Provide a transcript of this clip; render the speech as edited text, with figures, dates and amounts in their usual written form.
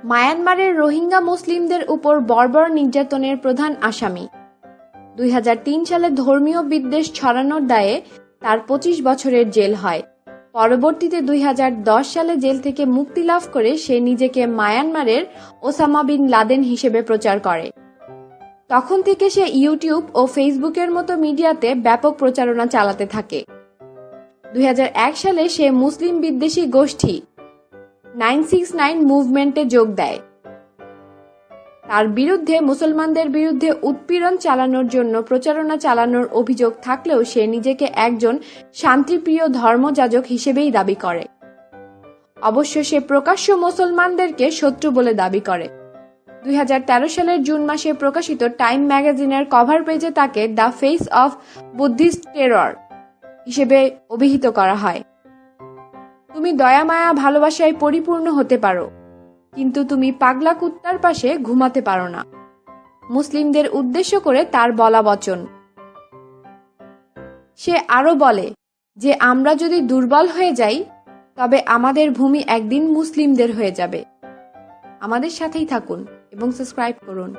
মায়ানমারের রোহিঙ্গা মুসলিমদের উপর বর্বর নির্যাতনের প্রধান আসামি। 2003 সালে ধর্মীয় বিদ্বেষ ছড়ানোর দায়ে তার 25 বছরের জেল হয়। পরবর্তীতে 2010 সালে জেল থেকে মুক্তি লাভ করে সে নিজেকে মায়ানমারের ওসামা বিন লাদেন হিসেবে প্রচার করে। তখন থেকে সে ইউটিউব ও ফেসবুকের মতো মিডিয়াতে ব্যাপক প্রচারণা চালাতে থাকে। 2001 সালে সে মুসলিম বিদ্বেষী গোষ্ঠী 969 মুভমেন্টে যোগ দেয়। তার বিরুদ্ধে মুসলমানদের বিরুদ্ধে উৎপীড়ন চালানোর জন্য প্রচারণা চালানোর অভিযোগ থাকলেও সে নিজেকে একজন শান্তিপ্রিয় ধর্মযাজক হিসেবেই দাবি করে। অবশ্য সে প্রকাশ্য মুসলমানদেরকে শত্রু বলে দাবি করে। 2013 সালের জুন মাসে প্রকাশিত টাইম ম্যাগাজিনের কভার পেজে তাকে the face of Buddhist terror হিসেবে অভিহিত করা হয়। তুমি দয়া মায়া ভালোবাসায় পরিপূর্ণ হতে পারো, কিন্তু তুমি পাগলা কুত্তার পাশে ঘুমাতে পারো না। মুসলিমদের উদ্দেশ্য করে তার বলা বচন। সে আরো বলে যে আমরা যদি দুর্বল হয়ে যাই তবে আমাদের ভূমি একদিন মুসলিমদের হয়ে যাবে। আমাদের সাথেই থাকুন এবং সাবস্ক্রাইব করুন।